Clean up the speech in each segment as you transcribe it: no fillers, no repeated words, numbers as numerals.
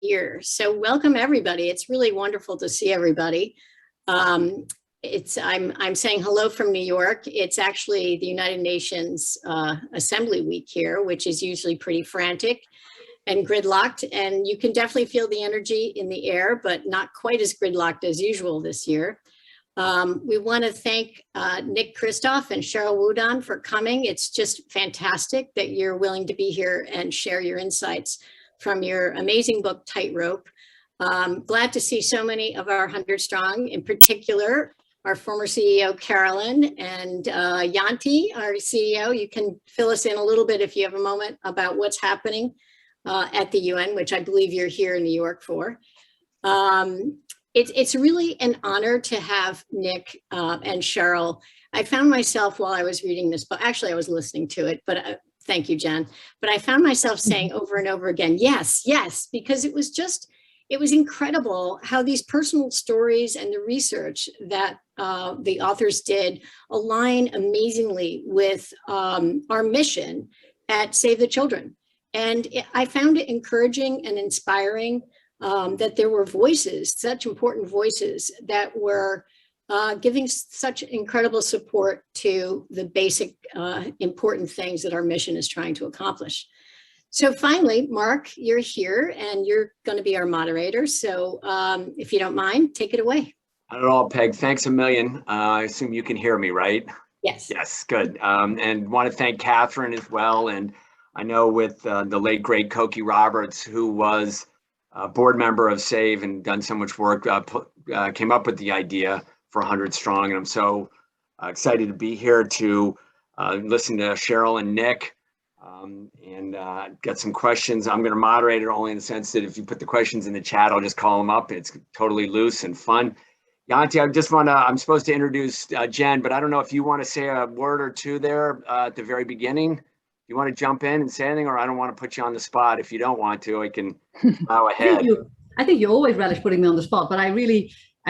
here. So welcome everybody. It's really wonderful to see everybody. I'm saying hello from New York. It's actually the United Nations Assembly Week here, which is usually pretty frantic and gridlocked. And you can definitely feel the energy in the air, but not quite as gridlocked as usual this year. We want to thank Nick Kristof and Sheryl WuDunn for coming. It's just fantastic that you're willing to be here and share your insights from your amazing book, Tightrope. Glad to see so many of our 100 strong, in particular, our former CEO, Carolyn, and Yanti, our CEO. You can fill us in a little bit if you have a moment about what's happening at the UN, which I believe you're here in New York for. It's really an honor to have Nick and Sheryl. I found myself while I was reading this book, actually I was listening to it, but thank you, Jen. But I found myself saying over and over again, yes, yes, because it was incredible how these personal stories and the research that the authors did align amazingly with our mission at Save the Children. And I found it encouraging and inspiring that there were voices, such important voices that were giving such incredible support to the basic important things that our mission is trying to accomplish. So finally, Mark, you're here and you're going to be our moderator. So if you don't mind, take it away. Not at all, Peg. Thanks a million. I assume you can hear me, right? Yes. Yes, good. And want to thank Catherine as well. And I know with the late, great Cokie Roberts, who was a board member of SAVE and done so much work, came up with the idea for 100 Strong. And I'm so excited to be here to listen to Sheryl and Nick and get some questions. I'm going to moderate it only in the sense that if you put the questions in the chat, I'll just call them up. It's totally loose and fun. Yanti, I'm supposed to introduce Jen, but I don't know if you want to say a word or two there at the very beginning. You want to jump in and say anything, or I don't want to put you on the spot. If you don't want to, I can bow ahead. I think you always relish putting me on the spot, but I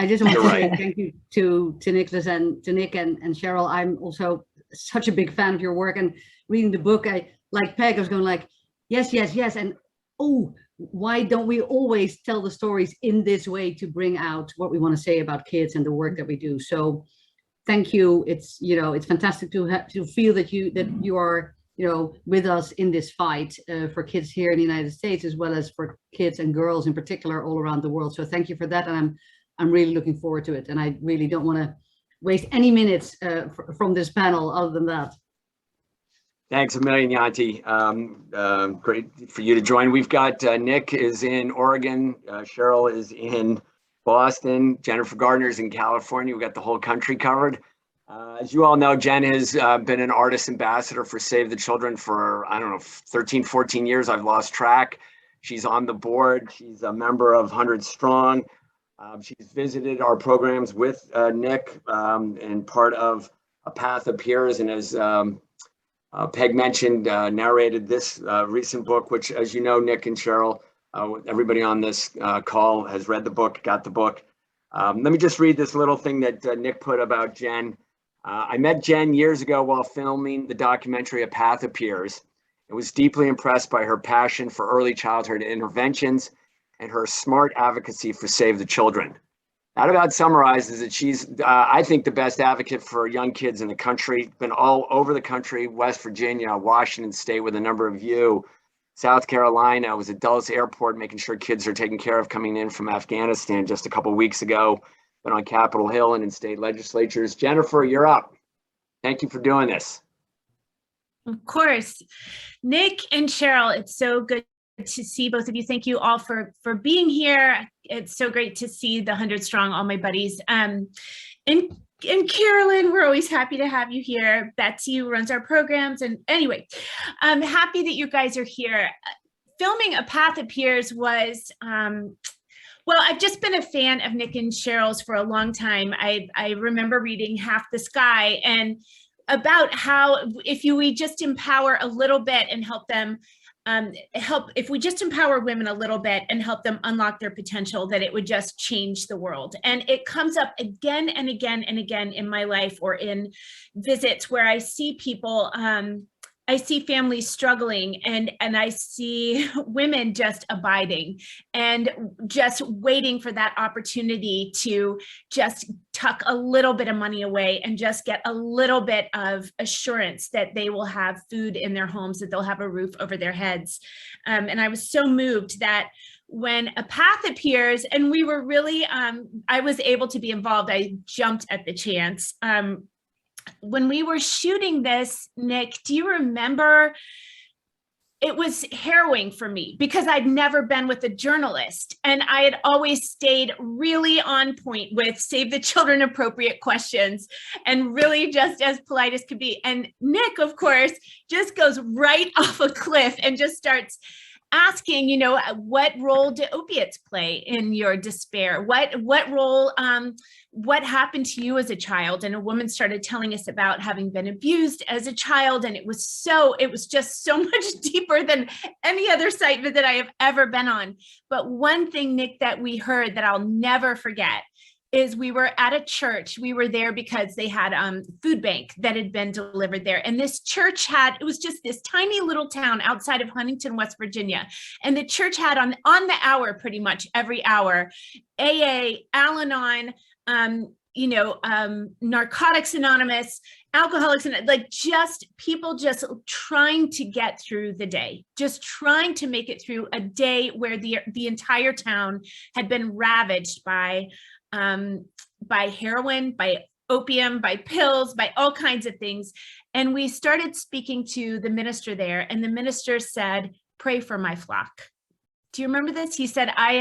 just want to say thank you to Nick and Sheryl. I'm also such a big fan of your work, and reading the book, like Peg, I was going like, yes, yes, yes. And oh, why don't we always tell the stories in this way to bring out what we want to say about kids and the work that we do? So thank you. It's fantastic to feel that you are with us in this fight for kids here in the United States, as well as for kids and girls in particular all around the world. So thank you for that. And I'm really looking forward to it. And I really don't want to waste any minutes from this panel other than that. Thanks a million, Yanti. Great for you to join. We've got Nick is in Oregon. Sheryl is in Boston. Jennifer Garner is in California. We've got the whole country covered. As you all know, Jen has been an artist ambassador for Save the Children for, I don't know, 13, 14 years. I've lost track. She's on the board. She's a member of 100 Strong. She's visited our programs with Nick and part of A Path Appears. And as Peg mentioned, narrated this recent book, which, as you know, Nick and Sheryl, everybody on this call has read the book, got the book. Let me just read this little thing that Nick put about Jen. I met Jen years ago while filming the documentary A Path Appears. I was deeply impressed by her passion for early childhood interventions and her smart advocacy for Save the Children. That about summarizes that she's, I think, the best advocate for young kids in the country. Been all over the country, West Virginia, Washington State with a number of you, South Carolina. I was at Dulles Airport making sure kids are taken care of coming in from Afghanistan just a couple of weeks ago. Been on Capitol Hill and in state legislatures. Jennifer, you're up. Thank you for doing this. Of course. Nick and Sheryl, it's so good to see both of you. Thank you all for being here. It's so great to see the 100 Strong, all my buddies. And Carolyn, we're always happy to have you here. Betsy, who runs our programs. And anyway, I'm happy that you guys are here. Filming A Path Appears was, well, I've just been a fan of Nick and Sheryl's for a long time. I remember reading Half the Sky and about how we just empower a little bit and help them, if we just empower women a little bit and help them unlock their potential, that it would just change the world. And it comes up again and again and again in my life or in visits where I see people I see families struggling, and I see women just abiding and just waiting for that opportunity to just tuck a little bit of money away and just get a little bit of assurance that they will have food in their homes, that they'll have a roof over their heads. And I was so moved that when a path appears, and we were really, I was able to be involved. I jumped at the chance. When we were shooting this, Nick, do you remember? It was harrowing for me because I'd never been with a journalist, and I had always stayed really on point with save the children appropriate questions and really just as polite as could be. And Nick, of course, just goes right off a cliff and just starts asking, you know, what role do opiates play in your despair? What role, what happened to you as a child? And a woman started telling us about having been abused as a child. And it was just so much deeper than any other site visit I have ever been on. But one thing, Nick, that we heard that I'll never forget is we were at a church. We were there because they had food bank that had been delivered there. And this church it was just this tiny little town outside of Huntington, West Virginia. And the church had on the hour, pretty much every hour, AA, Al-Anon, Narcotics Anonymous, Alcoholics, and like just people just trying to get through the day, just trying to make it through a day where the entire town had been ravaged by heroin, by opium, by pills, by all kinds of things. And we started speaking to the minister there, and the minister said, "Pray for my flock." Do you remember this? He said, I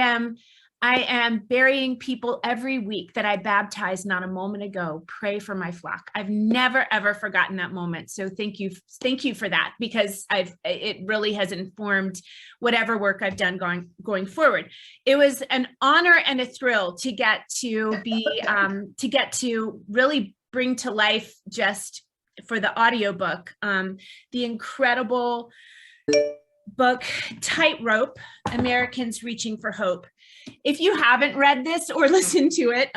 am burying people every week that I baptized not a moment ago. Pray for my flock. I've never, ever forgotten that moment. So thank you for that, because it really has informed whatever work I've done going forward. It was an honor and a thrill to get to be, to really bring to life, just for the audiobook, the incredible book, Tightrope, Americans Reaching for Hope. If you haven't read this or listened to it,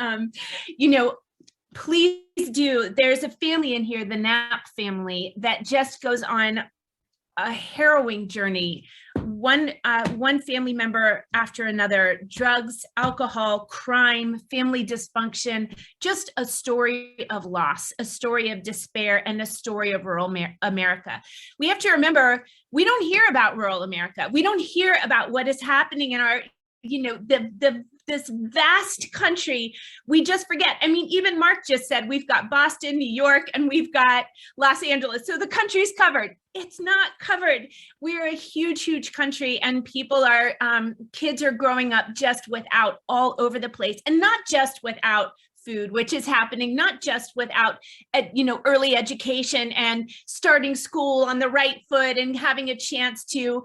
please do. There's a family in here, the Knapp family, that just goes on a harrowing journey. One family member after another, drugs, alcohol, crime, family dysfunction, just a story of loss, a story of despair, and a story of rural America. We have to remember, we don't hear about rural America. We don't hear about what is happening in our, this vast country. We just forget. I mean, even Mark just said we've got Boston, New York, and we've got Los Angeles. So the country's covered. It's not covered. We're a huge, huge country, and kids are growing up just without, all over the place, and not just without food, which is happening, not just without, early education and starting school on the right foot and having a chance to,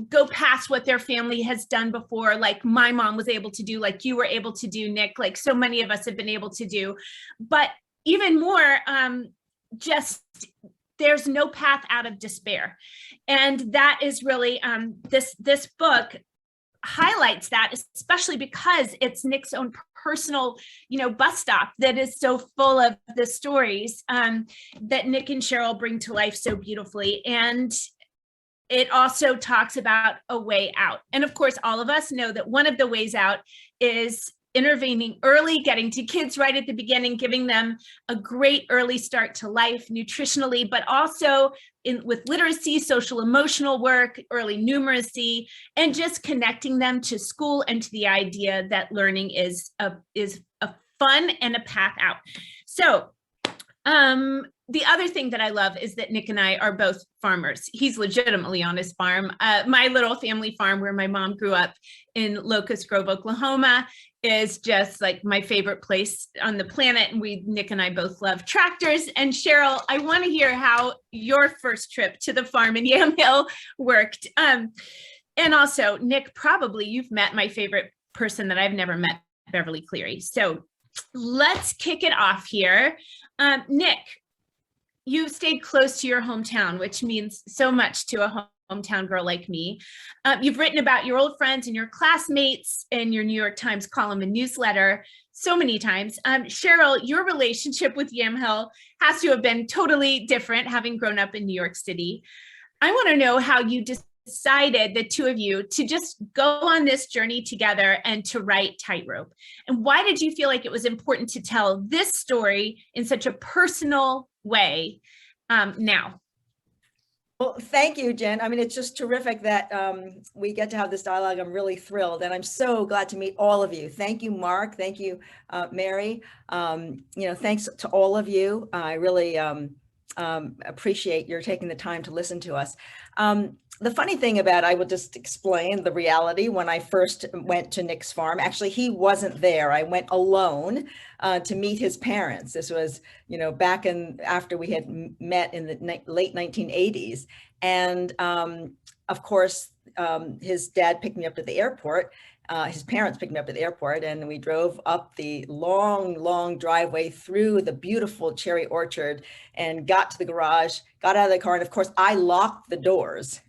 go past what their family has done before, like my mom was able to do, like you were able to do, Nick, like so many of us have been able to do. But even more, there's no path out of despair. And that is really, this book highlights that, especially because it's Nick's own personal, bus stop that is so full of the stories that Nick and Sheryl bring to life so beautifully. And it also talks about a way out. And of course, all of us know that one of the ways out is intervening early, getting to kids right at the beginning, giving them a great early start to life nutritionally, but also with literacy, social emotional work, early numeracy, and just connecting them to school and to the idea that learning is a fun and a path out. So the other thing that I love is that Nick and I are both farmers. He's legitimately on his farm. My little family farm where my mom grew up in Locust Grove, Oklahoma, is just like my favorite place on the planet. And Nick and I both love tractors. And Sheryl, I want to hear how your first trip to the farm in Yamhill worked. And also, Nick, probably you've met my favorite person that I've never met, Beverly Cleary. So let's kick it off here. Nick, you've stayed close to your hometown, which means so much to a hometown girl like me. You've written about your old friends and your classmates in your New York Times column and newsletter. so many times. Sheryl, your relationship with Yamhill has to have been totally different, having grown up in New York City. I want to know how you decided, the two of you, to just go on this journey together and to write Tightrope. And why did you feel like it was important to tell this story in such a personal way now? Well, thank you, Jen. I mean, it's just terrific that we get to have this dialogue. I'm really thrilled, and I'm so glad to meet all of you. Thank you, Mark. Thank you, Mary. Thanks to all of you. I really appreciate your taking the time to listen to us. The funny thing about, I will just explain the reality. When I first went to Nick's farm, actually, he wasn't there. I went alone to meet his parents. This was, back after we had met in the late 1980s. And of course, his dad picked me up at the airport. His parents picked me up at the airport, and we drove up the long driveway through the beautiful cherry orchard and got to the garage, got out of the car. And of course, I locked the doors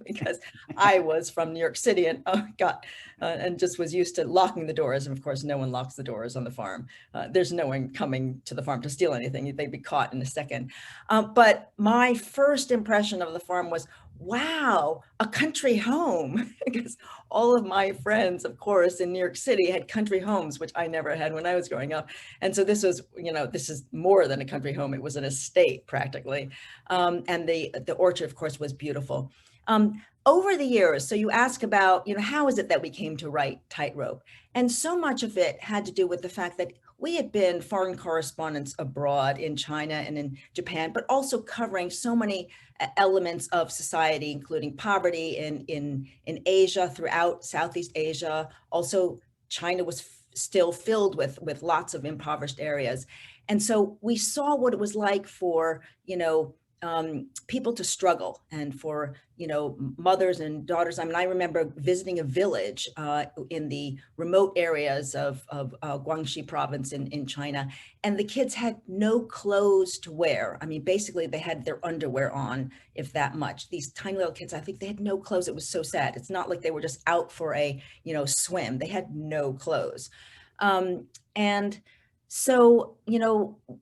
because I was from New York City and just was used to locking the doors. And of course, no one locks the doors on the farm. There's no one coming to the farm to steal anything. They'd be caught in a second. But my first impression of the farm was, wow, a country home, because all of my friends, of course, in New York City had country homes, which I never had when I was growing up. And so this was, this is more than a country home. It was an estate practically. And the orchard, of course, was beautiful. Over the years, so you ask about, how is it that we came to write Tightrope? And so much of it had to do with the fact that we had been foreign correspondents abroad in China and in Japan, but also covering so many elements of society, including poverty in Asia, throughout Southeast Asia. Also, China was still filled with lots of impoverished areas. And so we saw what it was like for, people to struggle, and for, mothers and daughters. I mean, I remember visiting a village in the remote areas of Guangxi province in China, and the kids had no clothes to wear. I mean, basically they had their underwear on, if that much. These tiny little kids, I think they had no clothes. It was so sad. It's not like they were just out for a, swim. They had no clothes. And so,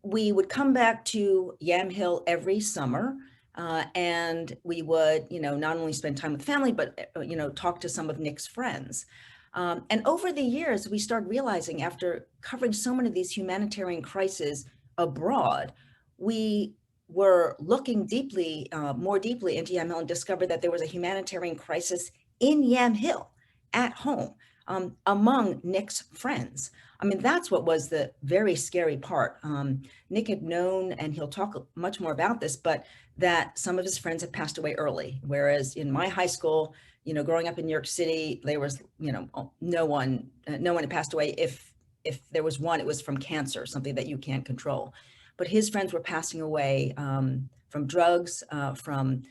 we would come back to Yamhill every summer, and we would, not only spend time with family, but, talk to some of Nick's friends. And over the years, we started realizing, after covering so many of these humanitarian crises abroad, we were looking more deeply into Yamhill, and discovered that there was a humanitarian crisis in Yamhill at home, among Nick's friends. I mean, that's what was the very scary part. Nick had known, and he'll talk much more about this, but that some of his friends had passed away early. Whereas in my high school, growing up in New York City, there was, no one had passed away. If there was one, it was from cancer, something that you can't control. But his friends were passing away from drugs, from,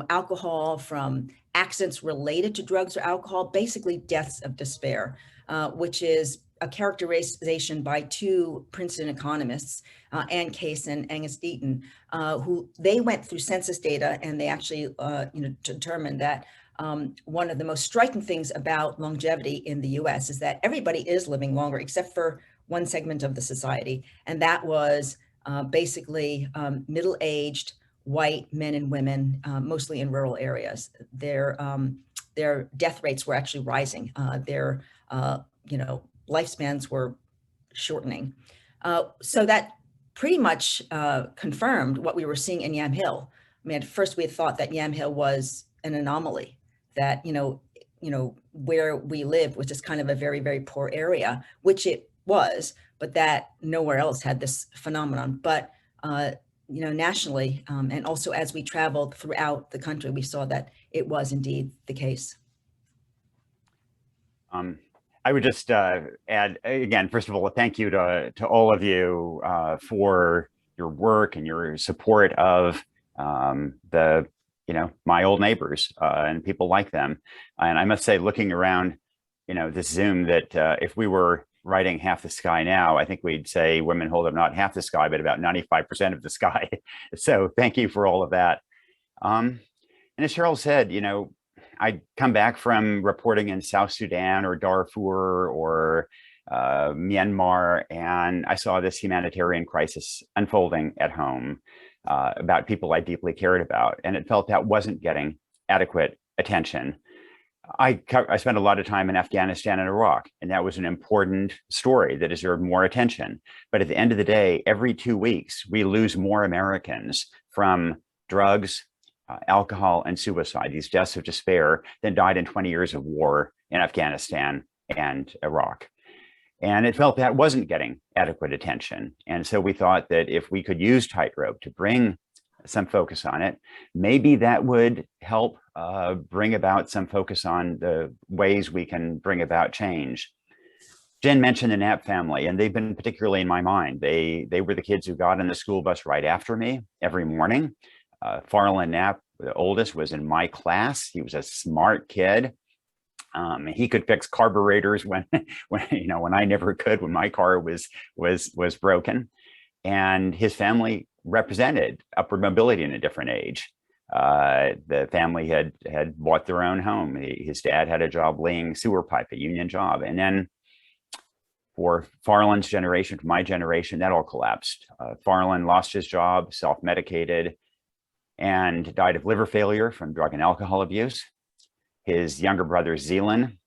alcohol, from accidents related to drugs or alcohol, basically deaths of despair, which is a characterization by two Princeton economists, Ann Case and Angus Deaton, who they went through census data, and they actually determined that one of the most striking things about longevity in the US is that everybody is living longer, except for one segment of the society. And that was basically middle-aged white men and women, mostly in rural areas. Their death rates were actually rising. Their lifespans were shortening. So that pretty much confirmed what we were seeing in Yamhill. I mean, at first we had thought that Yamhill was an anomaly, that, where we live was just kind of a very, very poor area, which it was, but that nowhere else had this phenomenon. But, nationally, and also as we traveled throughout the country, we saw that it was indeed the case. I would just add, again, first of all, thank you to all of you for your work and your support of my old neighbors and people like them. And I must say, looking around, this Zoom, that if we were writing Half the Sky now, I think we'd say women hold up not half the sky, but about 95% of the sky. So thank you for all of that. And as Sheryl said, I come back from reporting in South Sudan or Darfur or Myanmar, and I saw this humanitarian crisis unfolding at home about people I deeply cared about, and it felt that wasn't getting adequate attention. I spent a lot of time in Afghanistan and Iraq, and that was an important story that deserved more attention. But at the end of the day, every 2 weeks, we lose more Americans from drugs, alcohol, and suicide, these deaths of despair, than died in 20 years of war in Afghanistan and Iraq. And it felt that wasn't getting adequate attention. And so we thought that if we could use Tightrope to bring some focus on it, maybe that would help bring about some focus on the ways we can bring about change. Jen mentioned the Knapp family, and they've been particularly in my mind. They were the kids who got on the school bus right after me every morning. Farland Knapp, the oldest, was in my class. He was a smart kid. He could fix carburetors when I never could, when my car was broken. And his family represented upward mobility in a different age. The family had bought their own home. His dad had a job laying sewer pipe, a union job. And then for Farland's generation, for my generation, that all collapsed. Farland lost his job, self-medicated, and died of liver failure from drug and alcohol abuse. His younger brother, Zealand,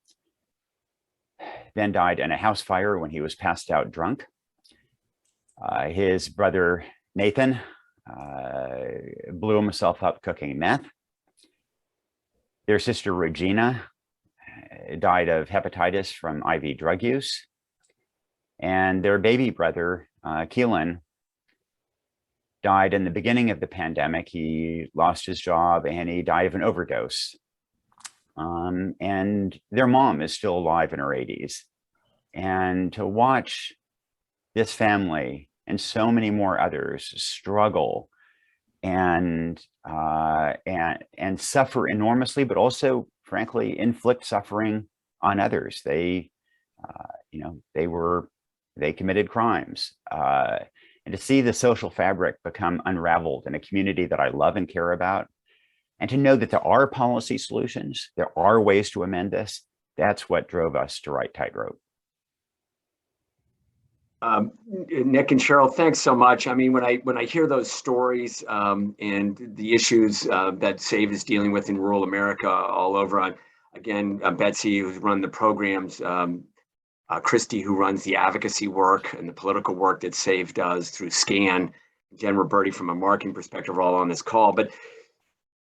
then died in a house fire when he was passed out drunk. His brother, Nathan, blew himself up cooking meth. Their sister, Regina, died of hepatitis from IV drug use. And their baby brother, Keelan, died in the beginning of the pandemic. He lost his job and he died of an overdose. And their mom is still alive in her 80s. And to watch this family and so many more others struggle and suffer enormously, but also, frankly, inflict suffering on others. They committed crimes. And to see the social fabric become unraveled in a community that I love and care about, and to know that there are policy solutions, there are ways to amend this, that's what drove us to write Tightrope. Nick and Sheryl, thanks so much. I mean, when I hear those stories and the issues that SAVE is dealing with in rural America all over, again, Betsy, who's run the programs, Christy, who runs the advocacy work and the political work that SAVE does through SCAN, Jen Roberti from a marketing perspective are all on this call. But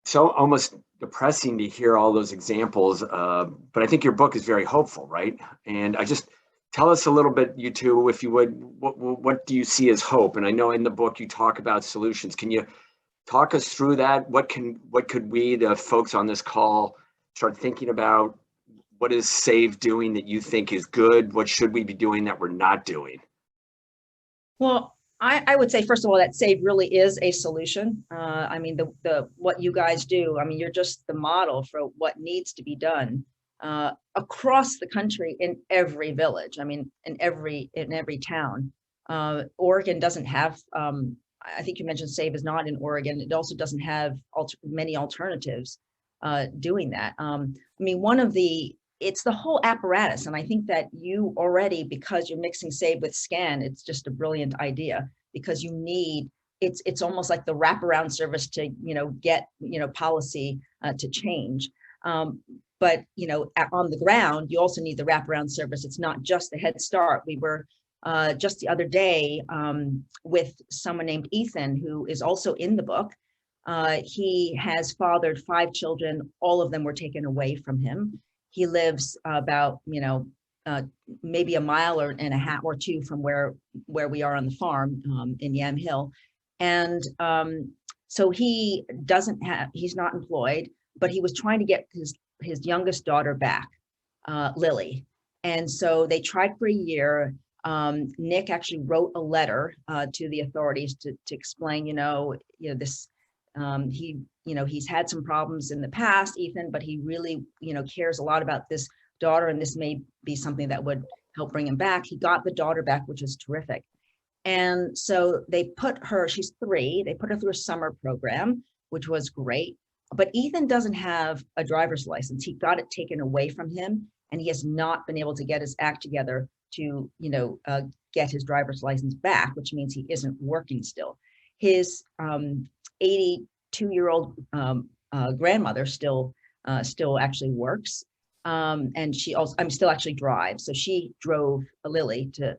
so almost depressing to hear all those examples, but I think your book is very hopeful, right? And I just tell us a little bit, you two, if you would, what do you see as hope? And I know in the book you talk about solutions. Can you talk us through that? What could we, the folks on this call, start thinking about? What is SAVE doing that you think is good? What should we be doing that we're not doing? Well, I would say, first of all, that SAVE really is a solution. I mean, the what you guys do, I mean, you're just the model for what needs to be done across the country in every village. I mean, in every town. Oregon doesn't have, I think you mentioned SAVE is not in Oregon. It also doesn't have many alternatives doing that. I mean, it's the whole apparatus. And I think that you already, because you're mixing SAVE with SCAN, it's just a brilliant idea, because you need, it's almost like the wraparound service to, get, policy to change. But, on the ground, you also need the wraparound service. It's not just the Head Start. We were just the other day with someone named Ethan, who is also in the book. He has fathered 5 children. All of them were taken away from him. He lives about, maybe a mile and a half or 2 from where we are on the farm in Yam Hill. And so he's not employed, but he was trying to get his youngest daughter back, Lily. And so they tried for a year. Nick actually wrote a letter to the authorities to explain, this, he's had some problems in the past, Ethan, but he really, cares a lot about this daughter, and this may be something that would help bring him back. He got the daughter back, which is terrific. And so they put her, she's 3, they put her through a summer program, which was great. But Ethan doesn't have a driver's license. He got it taken away from him, and he has not been able to get his act together to, get his driver's license back, which means he isn't working still. His 82-year-old grandmother still actually works. And she also, still actually drives. So she drove Lily to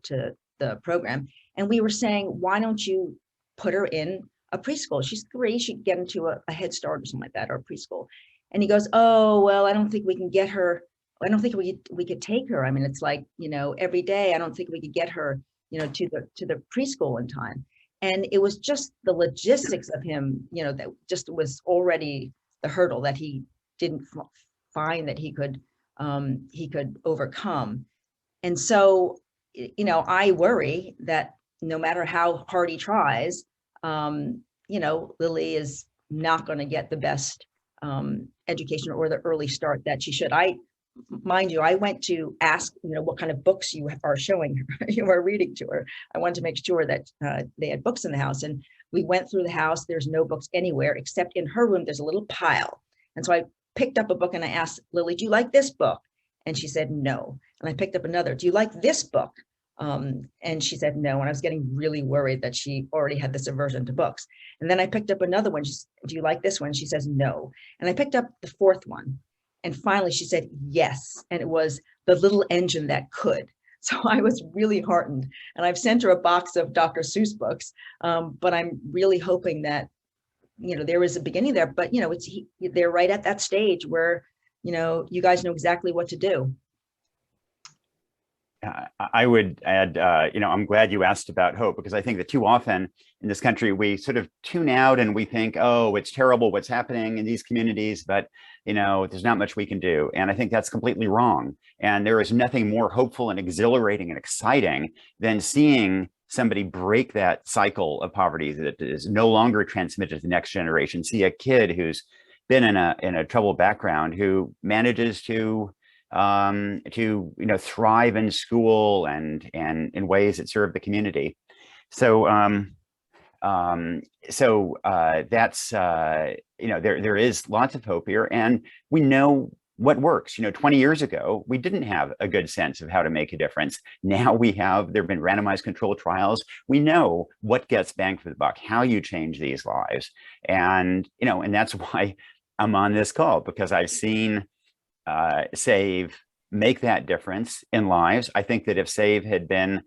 the program. And we were saying, why don't you put her in a preschool? She's 3, she could get into a Head Start or something like that, or a preschool. And he goes, oh, well, I don't think we can get her. I don't think we could take her. I mean, it's like, every day, I don't think we could get her, to the preschool in time. And it was just the logistics of him, that just was already the hurdle that he didn't find that he could overcome. And so, I worry that no matter how hard he tries, Lily is not going to get the best education or the early start that she should. Mind you, I went to ask, what kind of books you are showing her, you are reading to her. I wanted to make sure that they had books in the house. And we went through the house. There's no books anywhere except in her room. There's a little pile. And so I picked up a book and I asked Lily, do you like this book? And she said, no. And I picked up another, do you like this book? And she said, no. And I was getting really worried that she already had this aversion to books. And then I picked up another one. She said, do you like this one? She says, no. And I picked up the 4th one. And finally she said, yes. And it was The Little Engine That Could. So I was really heartened. And I've sent her a box of Dr. Seuss books. But I'm really hoping that, there is a beginning there, but, they're right at that stage where, you guys know exactly what to do. I would add, I'm glad you asked about hope, because I think that too often in this country, we sort of tune out and we think, oh, it's terrible what's happening in these communities, but, there's not much we can do. And I think that's completely wrong. And there is nothing more hopeful and exhilarating and exciting than seeing somebody break that cycle of poverty that is no longer transmitted to the next generation. See a kid who's been in a troubled background who manages to thrive in school and in ways that serve the community. So that's there is lots of hope here, and we know what works. 20 years ago, we didn't have a good sense of how to make a difference. Now there have been randomized controlled trials. We know what gets bang for the buck, how you change these lives. And, and that's why I'm on this call, because I've seen SAVE make that difference in lives. I think that if SAVE had been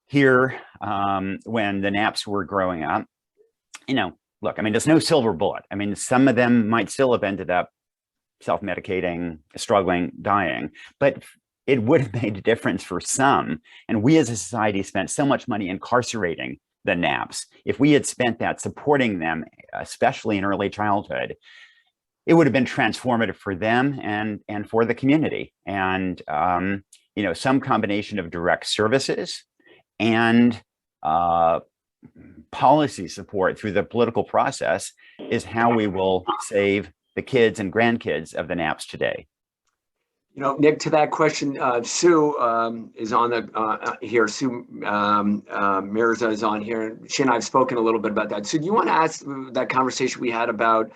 here when the NAPs were growing up, look, there's no silver bullet. Some of them might still have ended up self-medicating, struggling, dying, but it would have made a difference for some. And we as a society spent so much money incarcerating the NAPs. If we had spent that supporting them, especially in early childhood, it would have been transformative for them and for the community. And, some combination of direct services and policy support through the political process is how we will save the kids and grandkids of the NAPs today. Nick, to that question, Sue is on the here. Sue Mirza is on here. She and I have spoken a little bit about that. So do you want to ask that conversation we had about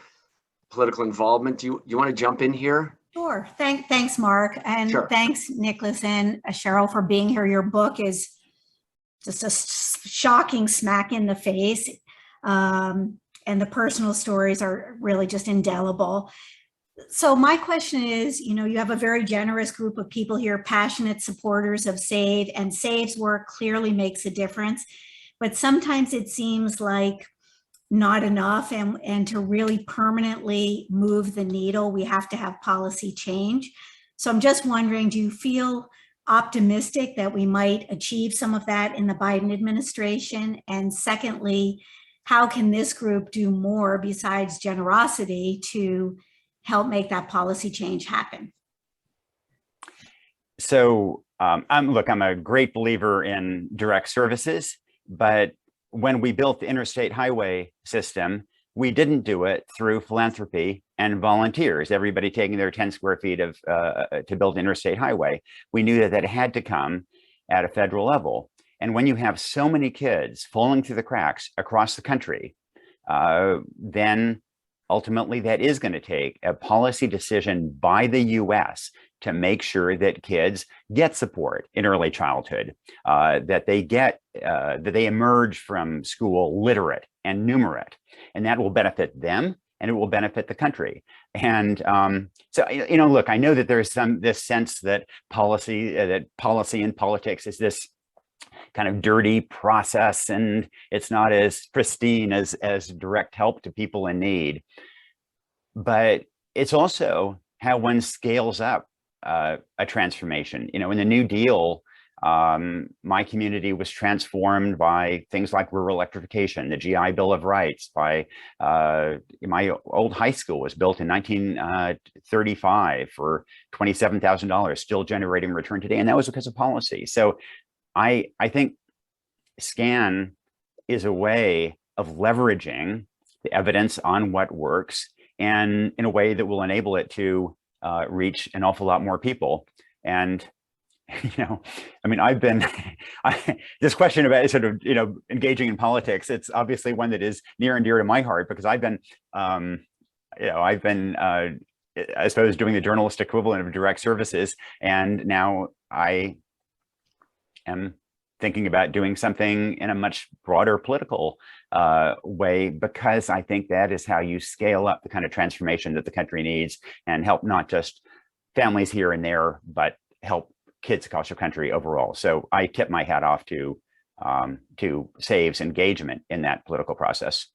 political involvement? Do you want to jump in here? Sure. Thanks, Mark. And Sure. Thanks, Nicholas and Sheryl, for being here. Your book is just a shocking smack in the face. And the personal stories are really just indelible. So my question is, you have a very generous group of people here, passionate supporters of SAVE, and SAVE's work clearly makes a difference. But sometimes it seems like not enough, and to really permanently move the needle, we have to have policy change. So I'm just wondering, do you feel optimistic that we might achieve some of that in the Biden administration? And secondly, how can this group do more besides generosity to help make that policy change happen? So I'm a great believer in direct services, but when we built the interstate highway system, we didn't do it through philanthropy and volunteers, everybody taking their 10 square feet to build an interstate highway. We knew that had to come at a federal level. And when you have so many kids falling through the cracks across the country, then ultimately that is going to take a policy decision by the US to make sure that kids get support in early childhood, that they emerge from school literate and numerate, and that will benefit them and it will benefit the country. And so, look, I know that there's this sense that policy and politics is this kind of dirty process, and it's not as pristine as direct help to people in need. But it's also how one scales up a transformation. In the New Deal, my community was transformed by things like rural electrification, the GI Bill of Rights. By my old high school was built in 1935 for $27,000, still generating return today, and that was because of policy. So I think SCAN is a way of leveraging the evidence on what works, and in a way that will enable it to reach an awful lot more people. And I've been this question about sort of engaging in politics. It's obviously one that is near and dear to my heart, because I've been I suppose doing the journalist equivalent of direct services, and now I am thinking about doing something in a much broader political way, because I think that is how you scale up the kind of transformation that the country needs, and help not just families here and there, but help kids across the country overall. So I tip my hat off to SAVE's engagement in that political process.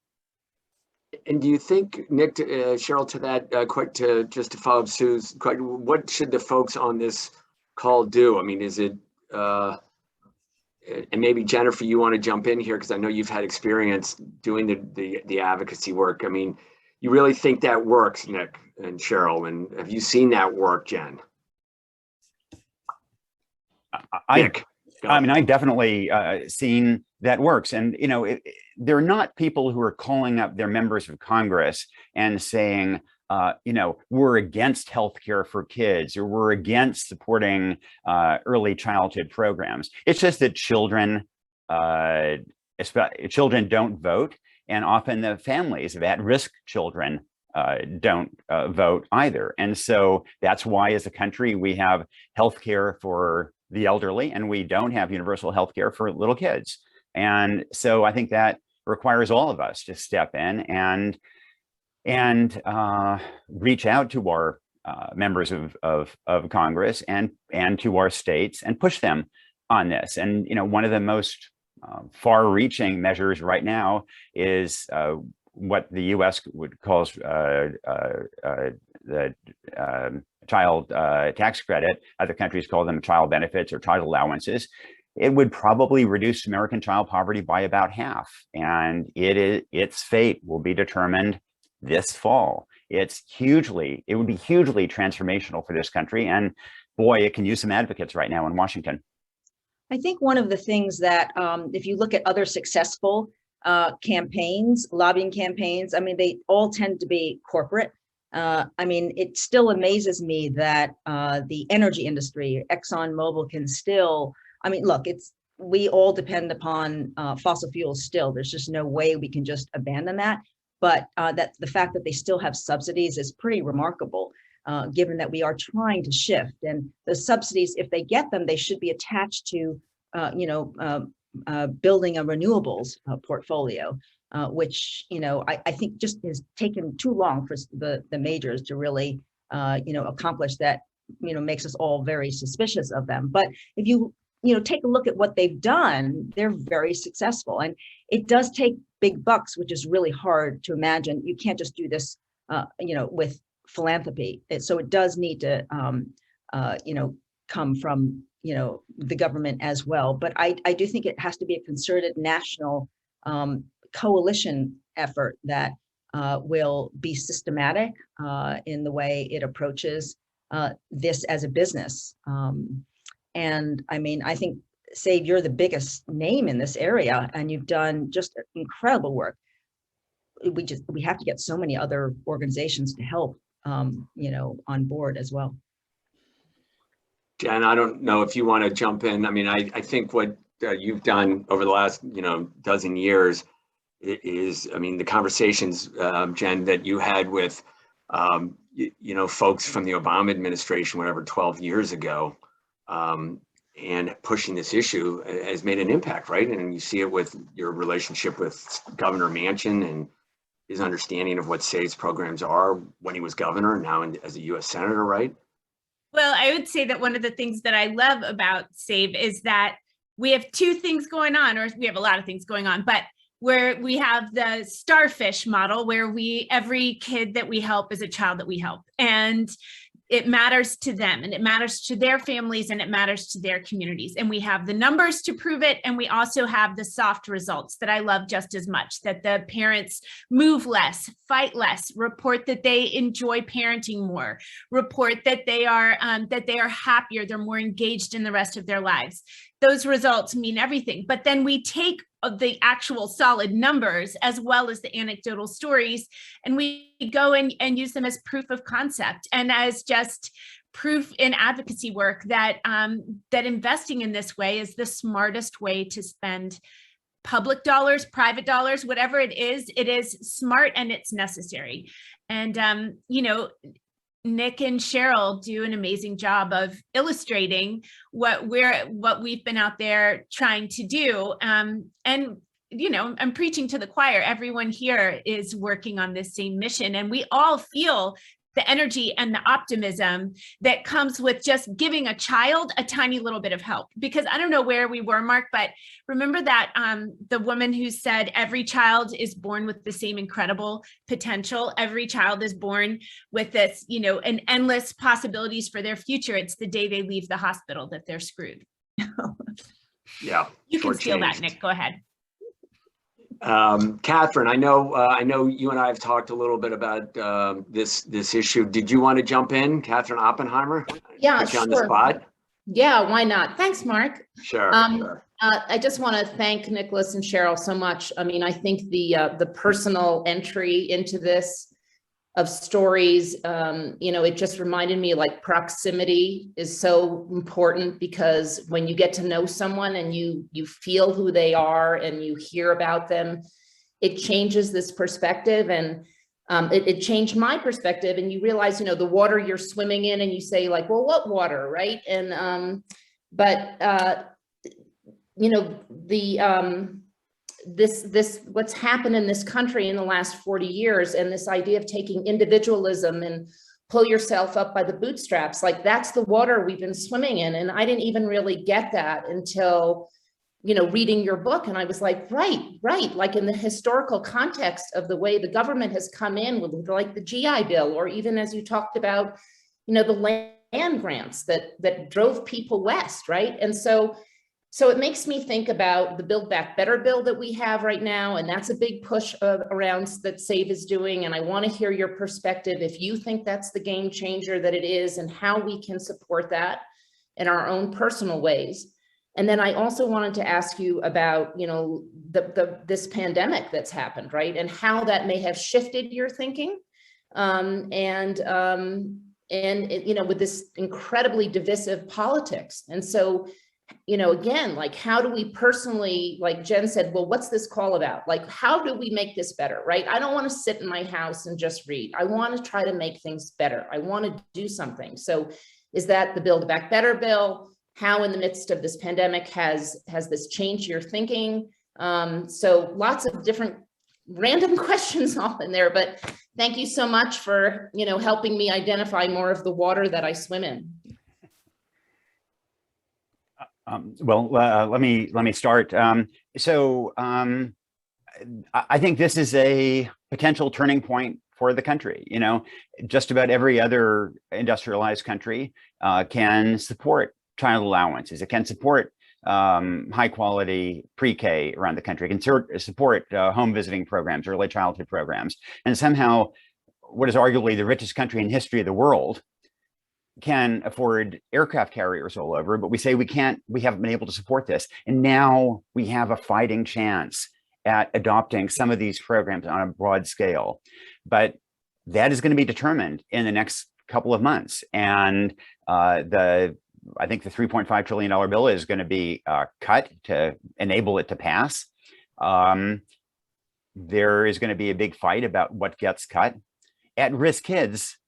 And do you think, Nick, Sheryl, to that, just to follow up Sue's question, what should the folks on this call do? I mean, is it, and maybe Jennifer, you want to jump in here, because I know you've had experience doing the advocacy work. I mean, you really think that works, Nick and Sheryl, and have you seen that work, Jen? I've definitely seen that works. And, they're not people who are calling up their members of Congress and saying, we're against healthcare for kids, or we're against supporting early childhood programs. It's just that children don't vote, and often the families of at-risk children don't vote either. And so that's why, as a country, we have healthcare for the elderly, and we don't have universal healthcare for little kids. And so I think that requires all of us to step in and reach out to our members of Congress and to our states, and push them on this. And one of the most far-reaching measures right now is what the U.S. calls the child tax credit. Other countries call them child benefits or child allowances. It would probably reduce American child poverty by about half, and its fate will be determined this fall. It would be hugely transformational for this country, and boy, it can use some advocates right now in Washington. I think one of the things that, if you look at other successful campaigns, lobbying campaigns, they all tend to be corporate. It still amazes me that the energy industry, ExxonMobil, can still, look, we all depend upon fossil fuels still. There's just no way we can just abandon that. But that the fact that they still have subsidies is pretty remarkable, given that we are trying to shift. And the subsidies, if they get them, they should be attached to, building a renewables portfolio, which, I think just has taken too long for the majors to really, accomplish that, makes us all very suspicious of them. But if you take a look at what they've done, they're very successful. And it does take big bucks, which is really hard to imagine. You can't just do this, with philanthropy. So it does need to, come from, the government as well. But I do think it has to be a concerted national coalition effort that will be systematic in the way it approaches this as a business. And I think, Save, you're the biggest name in this area, and you've done just incredible work. We have to get so many other organizations to help, on board as well. Jen, I don't know if you want to jump in. I think what you've done over the last, dozen years is, the conversations, Jen, that you had with, folks from the Obama administration, whatever, 12 years ago, and pushing this issue has made an impact, right? And you see it with your relationship with Governor Manchin and his understanding of what SAVE's programs are when he was governor, and now as a U.S. Senator, right? Well, I would say that one of the things that I love about SAVE is that we have two things going on, or we have a lot of things going on, but where we have the starfish model, where every kid that we help is a child that we help. And it matters to them, and it matters to their families, and it matters to their communities. And we have the numbers to prove it. And we also have the soft results that I love just as much, that the parents move less, fight less, report that they enjoy parenting more, report that they are happier, they're more engaged in the rest of their lives. Those results mean everything. But then we take the actual solid numbers as well as the anecdotal stories, and we go and use them as proof of concept and as just proof in advocacy work that that investing in this way is the smartest way to spend public dollars, private dollars, whatever it is smart and it's necessary. And Nick and Sheryl do an amazing job of illustrating what we've been out there trying to do. And I'm preaching to the choir. Everyone here is working on this same mission, and we all feel the energy and the optimism that comes with just giving a child a tiny little bit of help. Because I don't know where we were, Mark, but remember that the woman who said every child is born with the same incredible potential. Every child is born with this, an endless possibilities for their future. It's the day they leave the hospital that they're screwed. Yeah. You can steal that, Nick. Go ahead. Catherine, I know you and I have talked a little bit about this issue. Did you want to jump in, Catherine Oppenheimer? Yeah, Put you on sure. the spot. Yeah, why not? Thanks, Mark. Sure. I just want to thank Nicholas and Sheryl so much. I mean, I think the personal entry into this of stories, it just reminded me, like, proximity is so important, because when you get to know someone and you feel who they are and you hear about them, it changes this perspective. And it changed my perspective. And you realize, the water you're swimming in, and you say, like, well, what water, right? And this what's happened in this country in the last 40 years, and this idea of taking individualism and pull yourself up by the bootstraps, like, that's the water we've been swimming in. And I didn't even really get that until reading your book. And I was like, right, like, in the historical context of the way the government has come in with, like, the GI Bill, or even as you talked about, the land grants that drove people west, right? And so it makes me think about the Build Back Better bill that we have right now. And that's a big push around that SAVE is doing. And I want to hear your perspective, if you think that's the game changer that it is, and how we can support that in our own personal ways. And then I also wanted to ask you about, this pandemic that's happened, right? And how that may have shifted your thinking. With this incredibly divisive politics. And so, again, like, how do we personally, like Jen said, well, what's this call about? Like, how do we make this better, right? I don't want to sit in my house and just read. I want to try to make things better. I want to do something. So is that the Build Back Better bill? How in the midst of this pandemic has this changed your thinking? So lots of different random questions all in there, but thank you so much for, helping me identify more of the water that I swim in. Let me start. I think this is a potential turning point for the country. Just about every other industrialized country can support child allowances. It can support high quality pre-K around the country. It can support home visiting programs, early childhood programs. And somehow, what is arguably the richest country in history of the world can afford aircraft carriers all over, but we say we haven't been able to support this. And now we have a fighting chance at adopting some of these programs on a broad scale. But that is going to be determined in the next couple of months. And I think the $3.5 trillion bill is going to be cut to enable it to pass. There is going to be a big fight about what gets cut. At-risk kids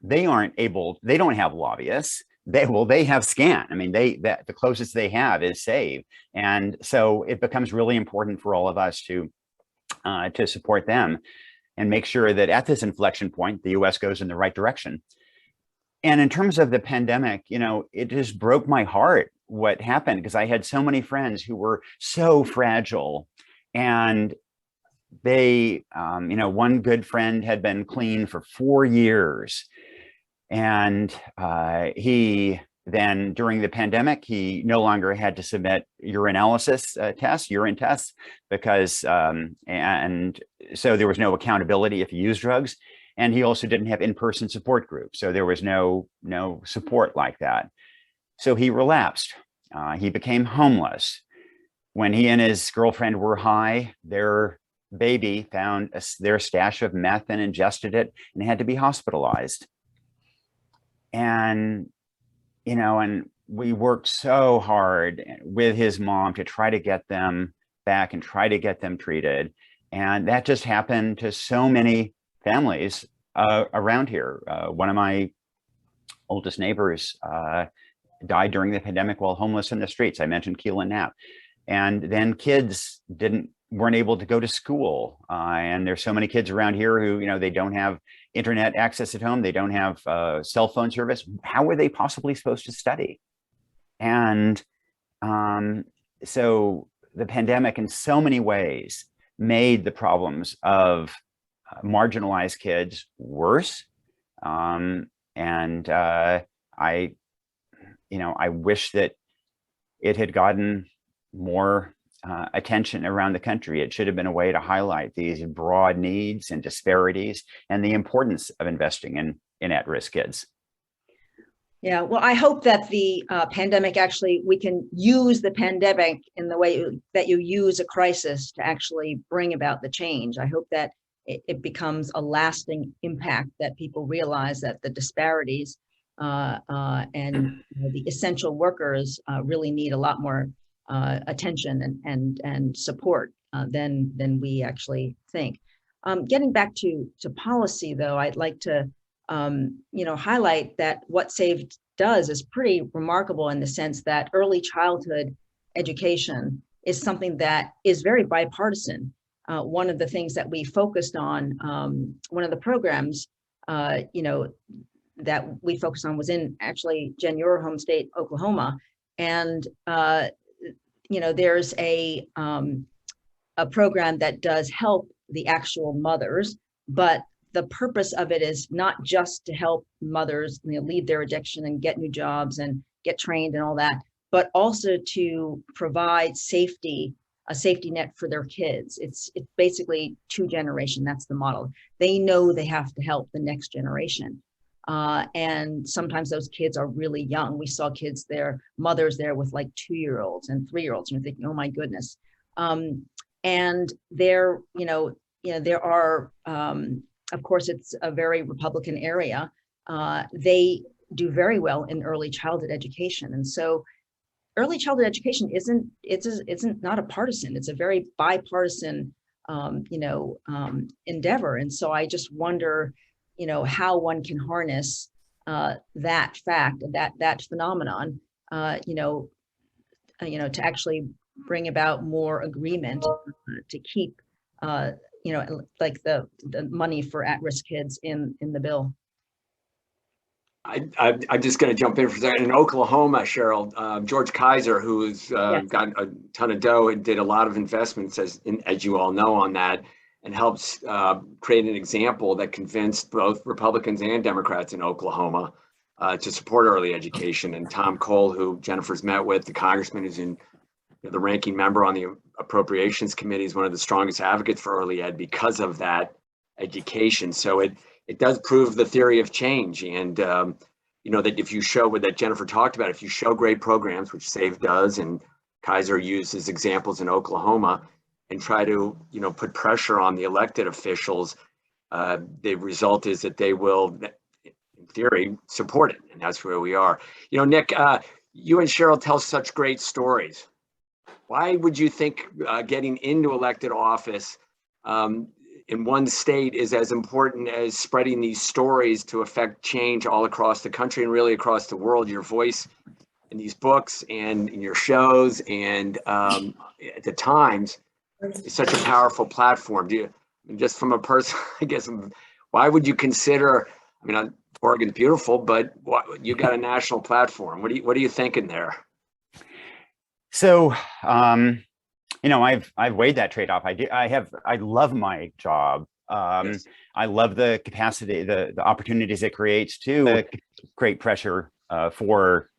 they don't have lobbyists. They have SCAN. I mean, the closest they have is SAVE. And so it becomes really important for all of us to support them and make sure that at this inflection point, the US goes in the right direction. And in terms of the pandemic, it just broke my heart what happened, because I had so many friends who were so fragile, and they, one good friend had been clean for 4 years. And he then, during the pandemic, he no longer had to submit urine tests, because, and so there was no accountability if he used drugs. And he also didn't have in-person support groups. So there was no support like that. So he relapsed. He became homeless. When he and his girlfriend were high, their baby found their stash of meth and ingested it and had to be hospitalized. And, and we worked so hard with his mom to try to get them back and try to get them treated. And that just happened to so many families around here. One of my oldest neighbors died during the pandemic while homeless in the streets. I mentioned Keelan Knapp. And then kids weren't able to go to school. And there's so many kids around here who, they don't have internet access at home. They don't have cell phone service. How were they possibly supposed to study? And so the pandemic in so many ways made the problems of marginalized kids worse. And I wish that it had gotten more attention around the country. It should have been a way to highlight these broad needs and disparities and the importance of investing in at-risk kids. Yeah, well, I hope that the pandemic, actually, we can use the pandemic in the way that you use a crisis to actually bring about the change. I hope that it becomes a lasting impact, that people realize that the disparities and the essential workers really need a lot more attention and support than we actually think. Getting back to policy, though, I'd like to highlight that what SAVE does is pretty remarkable in the sense that early childhood education is something that is very bipartisan. One of the things that we focused on, one of the programs, that we focused on was in actually, Jen, your home state, Oklahoma. And, there's a program that does help the actual mothers, but the purpose of it is not just to help mothers leave their addiction and get new jobs and get trained and all that, but also to provide a safety net for their kids. It's basically 2 generation. That's the model. They know they have to help the next generation. And sometimes those kids are really young. We saw kids there, mothers there with like 2-year-olds and 3-year-olds, and you're thinking, oh my goodness. And there, there are, of course, it's a very Republican area. They do very well in early childhood education. And so early childhood education isn't not a partisan, it's a very bipartisan, endeavor. And so I just wonder, how one can harness that fact, that phenomenon, to actually bring about more agreement to keep, like the money for at-risk kids in the bill. I'm just going to jump in for a second. In Oklahoma, Sheryl, George Kaiser, who's got a ton of dough and did a lot of investments, as you all know, on that, and helps create an example that convinced both Republicans and Democrats in Oklahoma to support early education. And Tom Cole, who Jennifer's met with, the congressman who's in the ranking member on the Appropriations Committee, is one of the strongest advocates for early ed because of that education. So it does prove the theory of change. And, that if you show what that Jennifer talked about, if you show great programs, which SAVE does, and Kaiser uses examples in Oklahoma, and try to, put pressure on the elected officials, the result is that they will, in theory, support it. And that's where we are. Nick, you and Sheryl tell such great stories. Why would you think getting into elected office in one state is as important as spreading these stories to affect change all across the country and really across the world. Your voice in these books and in your shows and at the Times is such a powerful platform. Do you, just from a person, I guess, why would you consider, I mean, Oregon's beautiful, but you got a national platform. What are you thinking there? So, you know, I've weighed that trade-off. I love my job. Yes. I love the capacity, the opportunities it creates to create pressure for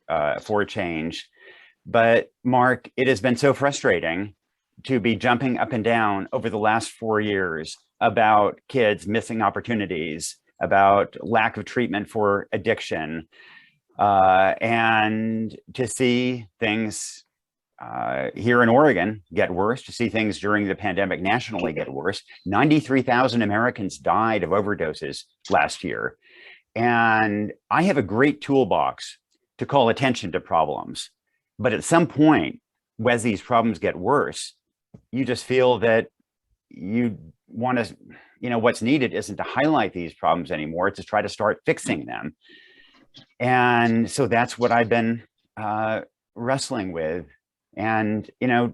change. But Mark, it has been so frustrating to be jumping up and down over the last 4 years about kids missing opportunities, about lack of treatment for addiction, and to see things here in Oregon get worse, to see things during the pandemic nationally get worse. 93,000 Americans died of overdoses last year. And I have a great toolbox to call attention to problems. But at some point, as these problems get worse, you just feel that you want to, you know, what's needed isn't to highlight these problems anymore, it's to try to start fixing them. And so that's what I've been wrestling with. And, you know,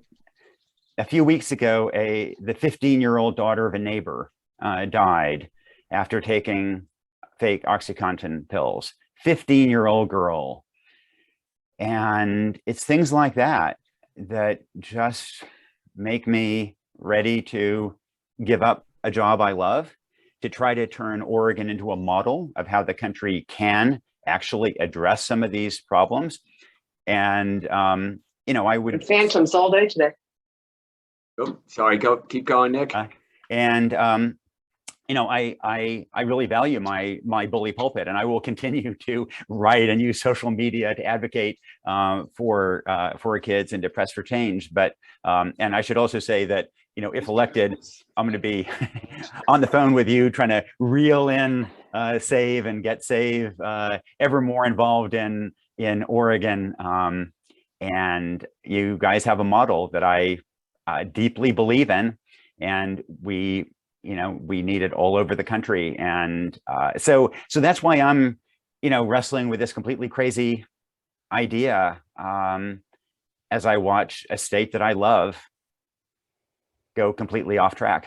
a few weeks ago, the 15-year-old daughter of a neighbor died after taking fake OxyContin pills. 15-year-old girl. And it's things like that that just make me ready to give up a job I love, to try to turn Oregon into a model of how the country can actually address some of these problems. And, you know, I would— Phantoms all day today. Oh, sorry, keep going, Nick. You know, I really value my bully pulpit, and I will continue to write and use social media to advocate for kids and to press for change. But and I should also say that, you know, if elected, I'm going to be on the phone with you trying to reel in Save and get Save ever more involved in Oregon. And you guys have a model that I deeply believe in, and we need it all over the country. And so that's why I'm, you know, wrestling with this completely crazy idea as I watch a state that I love go completely off track.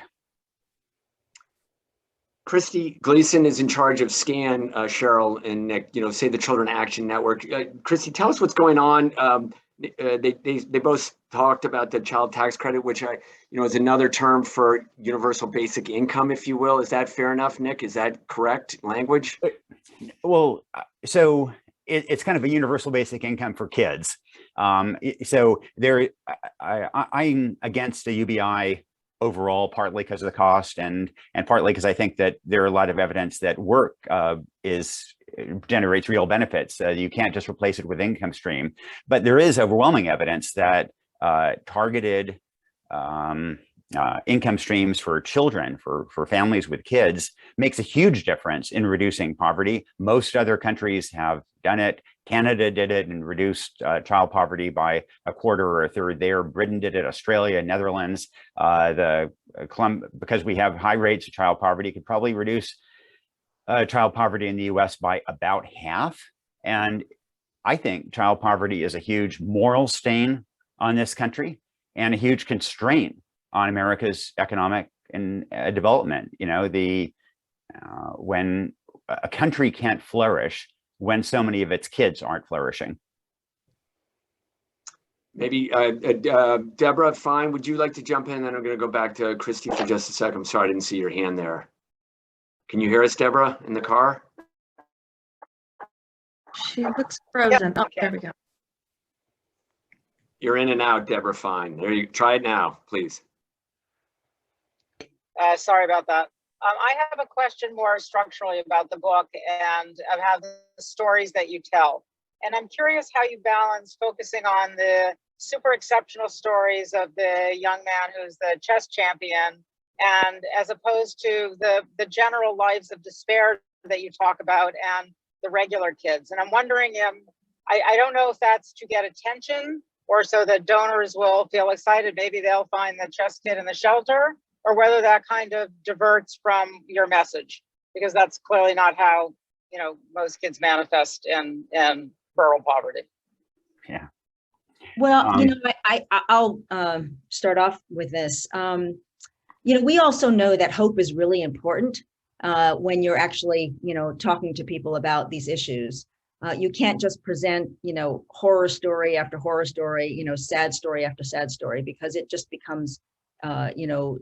Christy Gleason is in charge of SCAN, Sheryl and Nick, you know, Save the Children Action Network. Christy, tell us what's going on. They both talked about the child tax credit, which is another term for universal basic income, if you will. Is that fair enough, Nick? Is that correct language? Well, so it's kind of a universal basic income for kids. So I'm against the UBI overall, partly because of the cost and partly because I think that there are a lot of evidence that work generates real benefits. You can't just replace it with income stream, but there is overwhelming evidence that targeted income streams for children, for families with kids, makes a huge difference in reducing poverty. Most other countries have done it. Canada did it and reduced child poverty by a quarter or a third there. Britain did it, Australia, Netherlands. Because we have high rates of child poverty, could probably reduce child poverty in the US by about half. And I think child poverty is a huge moral stain on this country and a huge constraint on America's economic and development. You know, when a country can't flourish when so many of its kids aren't flourishing. Maybe Deborah, fine. Would you like to jump in? Then I'm going to go back to Christy for just a second. I'm sorry, I didn't see your hand there. Can you hear us, Deborah, in the car? She looks frozen. Yep. Oh, there we go. You're in and out, Deborah. Fine. There you try it now, please. Sorry about that. I have a question more structurally about the book and about the stories that you tell. And I'm curious how you balance focusing on the super exceptional stories of the young man who's the chess champion, and as opposed to the general lives of despair that you talk about and the regular kids. And I'm wondering, I don't know if that's to get attention or so that donors will feel excited. Maybe they'll find the chess kid in the shelter, or whether that kind of diverts from your message, because that's clearly not how, you know, most kids manifest in rural poverty. Yeah. Well, you know, I'll start off with this. You know, we also know that hope is really important when you're actually, you know, talking to people about these issues. You can't just present, you know, horror story after horror story, you know, sad story after sad story, because it just becomes, you know,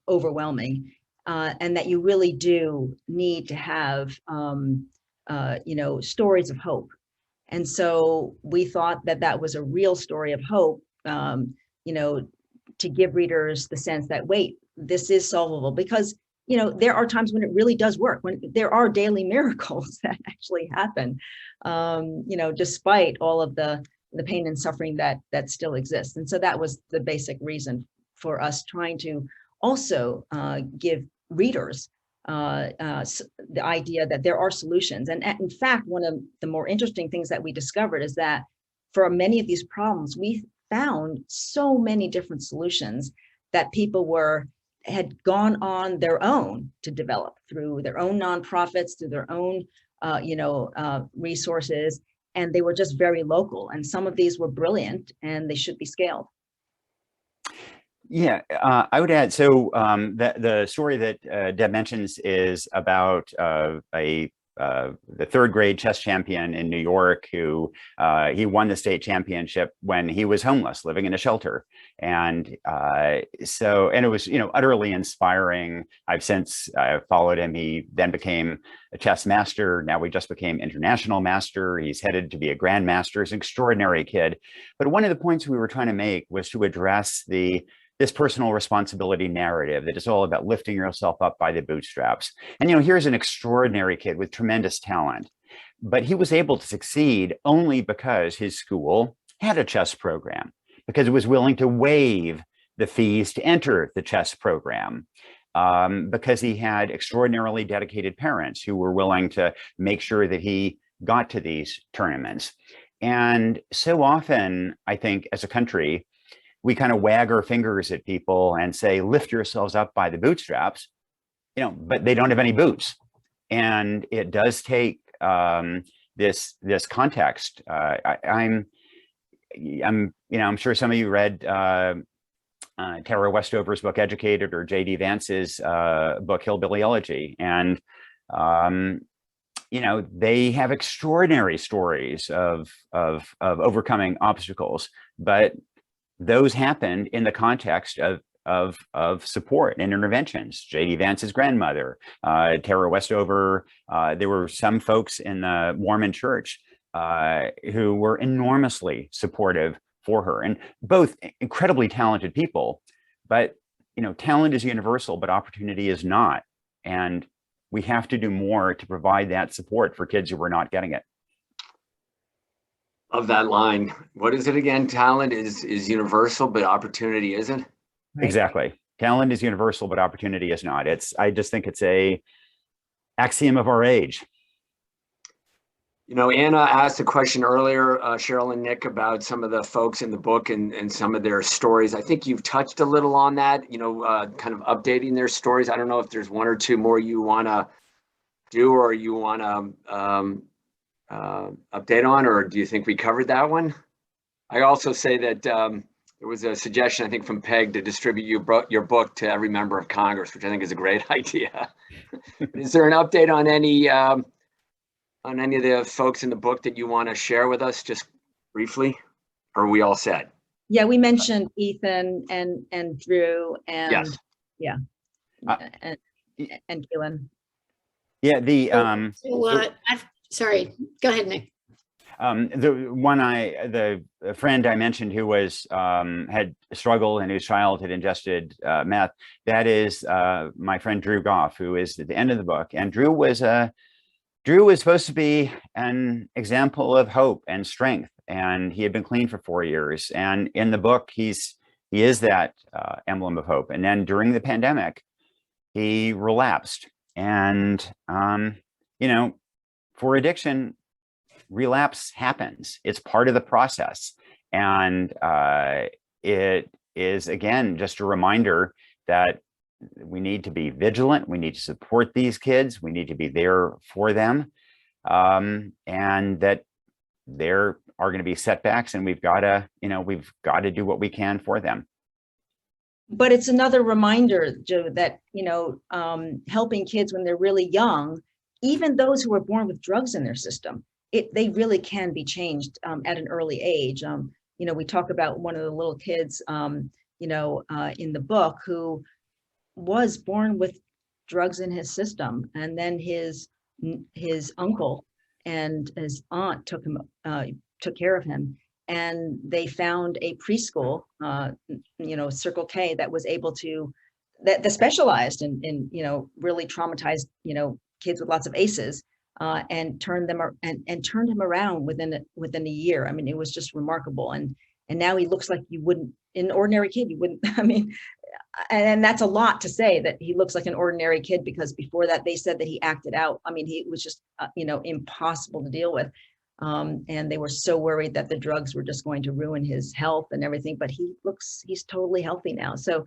overwhelming. And that you really do need to have, you know, stories of hope. And so we thought that that was a real story of hope, you know, to give readers the sense that, wait, this is solvable, because, you know, there are times when it really does work, when there are daily miracles that actually happen, you know, despite all of the pain and suffering that still exists. And so that was the basic reason for us trying to also give readers the idea that there are solutions. And in fact, one of the more interesting things that we discovered is that for many of these problems, we found so many different solutions that people had gone on their own to develop through their own nonprofits, through their own you know, resources, and they were just very local. And some of these were brilliant, and they should be scaled. Yeah, I would add, so the story that Deb mentions is about the third grade chess champion in New York who he won the state championship when he was homeless, living in a shelter. And and it was, you know, utterly inspiring. I've since followed him. He then became a chess master. Now we just became international master. He's headed to be a grandmaster. He's an extraordinary kid. But one of the points we were trying to make was to address this personal responsibility narrative that is all about lifting yourself up by the bootstraps. And, you know, here's an extraordinary kid with tremendous talent, but he was able to succeed only because his school had a chess program, because it was willing to waive the fees to enter the chess program, because he had extraordinarily dedicated parents who were willing to make sure that he got to these tournaments. And so often, I think, as a country, we kind of wag our fingers at people and say, lift yourselves up by the bootstraps, you know, but they don't have any boots. And it does take this context. I'm sure some of you read Tara Westover's book, Educated, or J.D. Vance's book, Hillbilly Elegy. And, you know, they have extraordinary stories of overcoming obstacles, but those happened in the context of support and interventions. J.D. Vance's grandmother, Tara Westover, there were some folks in the Mormon church who were enormously supportive for her, and both incredibly talented people. But, you know, talent is universal, but opportunity is not. And we have to do more to provide that support for kids who are not getting it. Of that line. What is it again? Talent is universal, but opportunity isn't? Right. Exactly. Talent is universal, but opportunity is not. I just think it's a axiom of our age. You know, Anna asked a question earlier, Sheryl and Nick, about some of the folks in the book and some of their stories. I think you've touched a little on that, you know, kind of updating their stories. I don't know if there's one or two more you want to do, or you want to update on, or do you think we covered that one? I also say that there was a suggestion, I think, from Peg to distribute your book to every member of Congress, which I think is a great idea. Is there an update on any of the folks in the book that you want to share with us, just briefly? Or are we all set? Yeah, we mentioned Ethan and Drew and yes. Yeah, and Keelan. Yeah, sorry, go ahead, Nick. The friend I mentioned who was had struggled and whose child had ingested meth, that is my friend Drew Goff, who is at the end of the book. And Drew was supposed to be an example of hope and strength, and he had been clean for 4 years. And in the book, he is that emblem of hope. And then during the pandemic, he relapsed. And you know, for addiction, relapse happens. It's part of the process. And it is, again, just a reminder that we need to be vigilant. We need to support these kids. We need to be there for them. And that there are going to be setbacks, and we've got to do what we can for them. But it's another reminder, Joe, that, helping kids when they're really young, even those who are born with drugs in their system, they really can be changed at an early age. We talk about one of the little kids, in the book, who was born with drugs in his system, and then his uncle and his aunt took care of him, and they found a preschool, Circle K, that was able to that specialized in really traumatized kids with lots of ACEs, and turned him around within a year. I mean, it was just remarkable, and now he looks like an ordinary kid. You wouldn't, I mean, and that's a lot to say, that he looks like an ordinary kid, because before that they said that he acted out. I mean, he was just impossible to deal with, and they were so worried that the drugs were just going to ruin his health and everything. But he's totally healthy now. So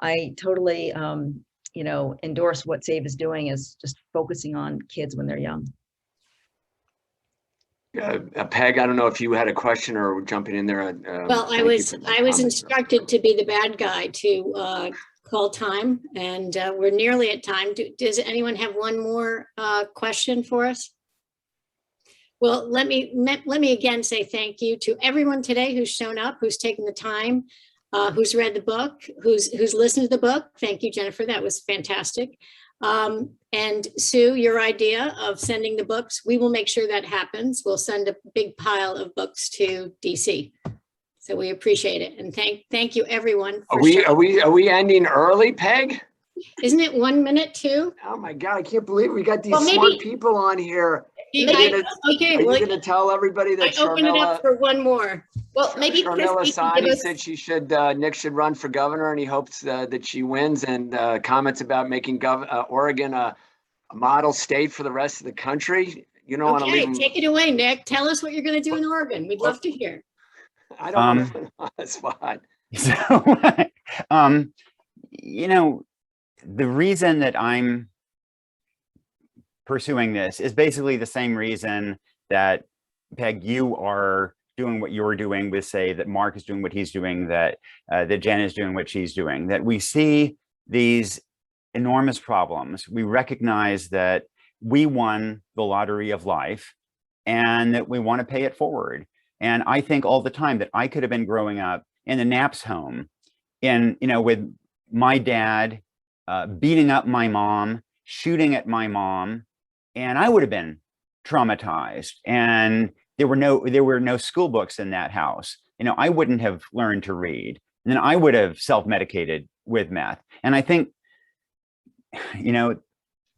I totally endorse what SAVE is doing, is just focusing on kids when they're young. Peg, I don't know if you had a question or jumping in there. Well, I was instructed to be the bad guy to call time, and we're nearly at time. Does anyone have one more question for us? Well, let me again say thank you to everyone today who's shown up, who's taken the time, who's read the book, who's listened to the book. Thank you, Jennifer. That was fantastic. And Sue, your idea of sending the books, we will make sure that happens. We'll send a big pile of books to DC. So we appreciate it. And thank you, everyone. Are we ending early, Peg? Isn't it 1 minute too? Oh my God, I can't believe we got these smart people on here. Are you going to tell everybody that I open it up for one more. Well, maybe Sharmila Sani said Nick should run for governor, and he hopes that she wins, and comments about making Oregon a model state for the rest of the country. You don't want to leave them. Take it away, Nick. Tell us what you're going to do in Oregon. We'd love to hear. I don't want to put on the spot. So, the reason that I'm pursuing this is basically the same reason that, Peg, you are doing what you're doing with, say, that Mark is doing what he's doing, that Jen is doing what she's doing, that we see these enormous problems. We recognize that we won the lottery of life and that we want to pay it forward. And I think all the time that I could have been growing up in the Knapp's home, with my dad beating up my mom, shooting at my mom, and I would have been traumatized. And there were no school books in that house. I wouldn't have learned to read, and then I would have self-medicated with meth. And I think,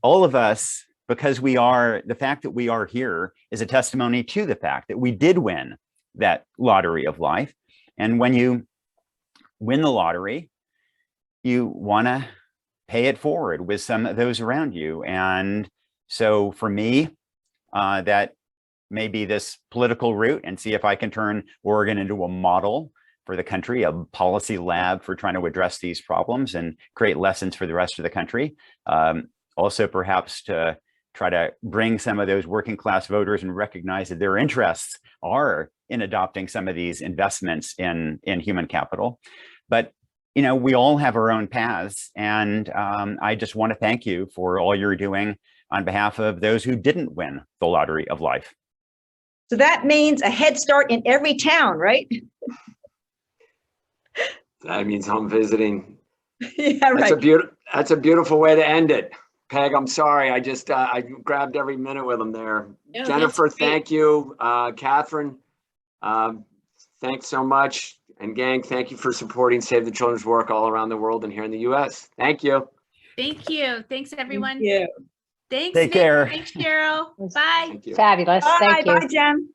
all of us, because the fact that we are here is a testimony to the fact that we did win that lottery of life. And when you win the lottery, you want to pay it forward with some of those around you. And so for me, that may be this political route, and see if I can turn Oregon into a model for the country, a policy lab for trying to address these problems and create lessons for the rest of the country. Also, perhaps to try to bring some of those working class voters and recognize that their interests are in adopting some of these investments in human capital. But we all have our own paths, and I just want to thank you for all you're doing on behalf of those who didn't win the lottery of life. So that means a head start in every town, right? That means home visiting. Yeah, right. That's a beautiful way to end it. Peg, I'm sorry. I grabbed every minute with them there. No, Jennifer, thank you. Catherine, thanks so much. And gang, thank you for supporting Save the Children's work all around the world and here in the US. Thank you. Thank you. Thanks, everyone. Thank you. Thanks, Take care. Thanks, Cheryl. Bye. Fabulous. Bye. Thank you. Bye, Jen.